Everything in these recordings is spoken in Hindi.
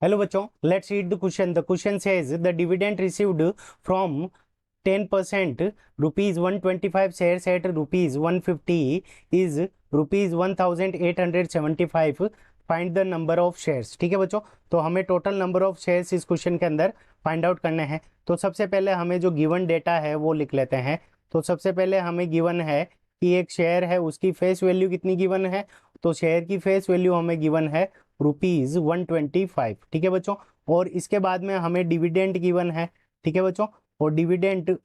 हेलो बच्चों, let's read the question. The question says the dividend received from 10% rupees 125 shares at rupees 150 is rupees 1875. Find the number of shares. ठीक है बच्चों, तो हमें टोटल नंबर ऑफ शेयर्स इस क्वेश्चन के अंदर फाइंड आउट करने हैं। तो सबसे पहले हमें जो गिवन डेटा है वो लिख लेते हैं। तो सबसे पहले हमें गिवन है कि एक शेयर है, उसकी फेस वैल्यू कितनी गिवन है। तो शेयर की फेस वैल्यू हमें गिवन है रुपीज 125। ठीक है बच्चों, और इसके बाद में हमें डिविडेंड गिवन है। ठीक है बच्चों, और डिविडेंड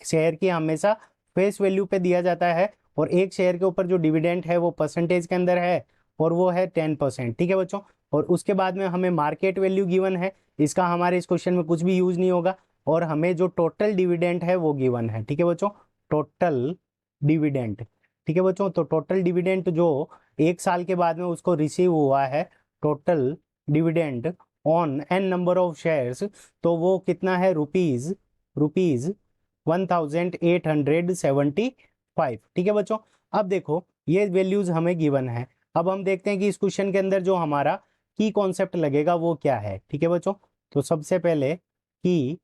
शेयर की हमेशा फेस वैल्यू पे दिया जाता है, और एक शेयर के ऊपर जो डिविडेंड है वो परसेंटेज के अंदर है, और वो है 10%। ठीक है बच्चों, और उसके बाद में हमें मार्केट वैल्यू गिवन है। इसका हमारे इस क्वेश्चन में कुछ भी यूज नहीं होगा, और हमें जो टोटल डिविडेंड है वो गिवन है। ठीक है बच्चों, टोटल डिविडेंड। ठीक है बच्चों, तो टोटल डिविडेंड जो एक साल के बाद में उसको रिसीव हुआ है, total dividend on an number of shares, तो वो कितना है, रुपीज 1875। ठीक है बच्चों, अब देखो ये वैल्यूज हमें गिवन है। अब हम देखते हैं कि इस क्वेश्चन के अंदर जो हमारा की कॉन्सेप्ट लगेगा वो क्या है। ठीक है बच्चों, तो सबसे पहले की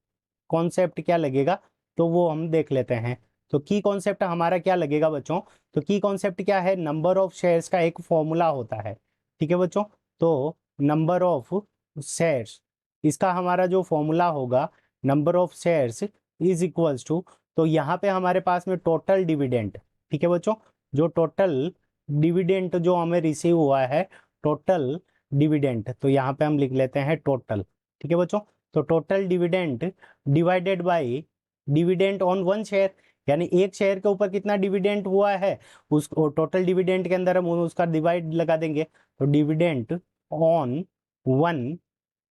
कॉन्सेप्ट क्या लगेगा तो वो हम देख लेते हैं। तो की कॉन्सेप्ट हमारा क्या लगेगा बच्चों, तो की कॉन्सेप्ट क्या है, नंबर ऑफ शेयर्स का एक फॉर्मूला होता है। ठीक है बच्चों, तो नंबर ऑफ शेयर्स, इसका हमारा जो फॉर्मूला होगा, number of shares is equals to, तो यहाँ पे हमारे पास में टोटल डिविडेंड। ठीक है बच्चों, जो टोटल डिविडेंड जो हमें रिसीव हुआ है, टोटल डिविडेंड, तो यहाँ पे हम लिख लेते हैं टोटल। ठीक है बच्चों, तो total dividend divided by dividend on one share, यानी एक शेयर के ऊपर कितना डिविडेंड हुआ है, उस टोटल डिविडेंड के अंदर हम उसका डिवाइड लगा देंगे, तो डिविडेंड ऑन वन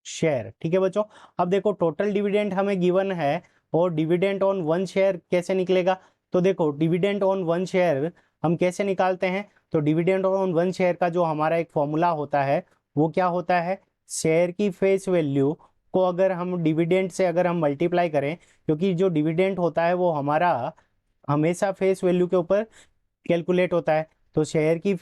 शेयर। ठीक है बच्चों, अब देखो टोटल डिविडेंड हमें गिवन है, और डिविडेंड ऑन वन शेयर कैसे निकलेगा। तो देखो डिविडेंड ऑन वन शेयर हम कैसे निकालते हैं, तो डिविडेंड ऑन वन शेयर का जो हमारा एक फॉर्मूला होता है वो क्या होता है, शेयर की फेस वैल्यू को अगर हम डिविडेंड से अगर हम मल्टीप्लाई करें, क्योंकि जो डिविडेंड होता है वो हमारा हमेशा फेस वैल्यू के ऊपर कैलकुलेट होता है। तो शेयर की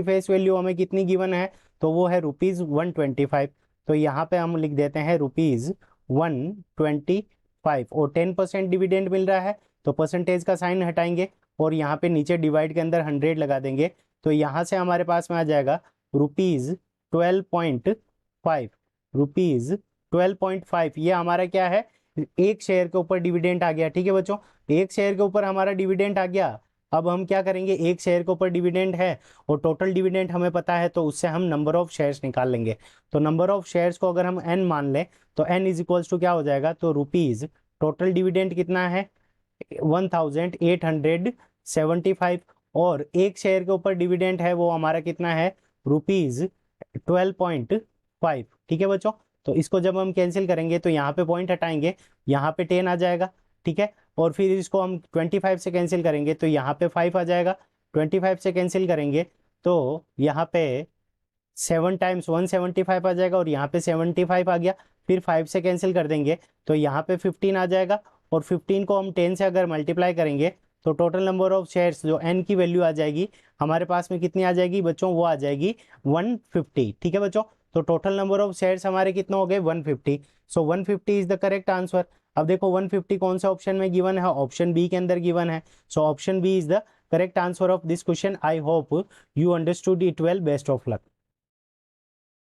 फेस वैल्यू हमें कितनी गिवन है, तो वो है रुपीज 125। तो यहाँ पे हम लिख देते हैं रुपीज 125, और 10% डिविडेंड मिल रहा है, तो परसेंटेज का साइन हटाएंगे, और यहाँ पे नीचे डिवाइड के अंदर 100 लगा देंगे, तो यहाँ से हमारे पास में आ जाएगा रुपीज 12.5। रुपीज 12.5 ये हमारा क्या है, एक शेयर के ऊपर डिविडेंड आ गया। ठीक है बच्चों, एक शेयर के ऊपर हमारा डिविडेंड आ गया। अब हम क्या करेंगे, एक शेयर के ऊपर डिविडेंड है और टोटल डिविडेंड हमें पता है, तो उससे हम नंबर ऑफ शेयर्स निकाल लेंगे। तो नंबर ऑफ शेयर्स को अगर हम n मान लें, तो n इज इक्वल्स टू क्या हो जाएगा, तो रुपीज टोटल डिविडेंड कितना है 1875, और एक शेयर के ऊपर डिविडेंड है वो हमारा कितना है, रुपीज 12.5। ठीक है बच्चों, तो इसको जब हम कैंसिल करेंगे तो यहाँ पे पॉइंट हटाएंगे, यहाँ पे 10 आ जाएगा। ठीक है, और फिर इसको हम 25 से कैंसिल करेंगे तो यहाँ पे 5 आ जाएगा। 25 से कैंसिल करेंगे तो यहाँ पे 7 टाइम्स 175 आ जाएगा, और यहाँ पे 75 आ गया। फिर 5 से कैंसिल कर देंगे तो यहाँ पे 15 आ जाएगा, और 15 को हम 10 से अगर मल्टीप्लाई करेंगे तो टोटल नंबर ऑफ शेयर्स जो n की वैल्यू आ जाएगी हमारे पास में कितनी आ जाएगी बच्चों, वो आ जाएगी 150। ठीक है बच्चों, तो टोटल नंबर ऑफ शेयर्स हमारे कितने हो गए 150। सो 150 इज द करेक्ट आंसर। अब देखो 150 कौन से ऑप्शन में गिवन है, ऑप्शन बी के अंदर गिवन है। So option B is the correct answer of this question. I hope you understood it well. Best of luck.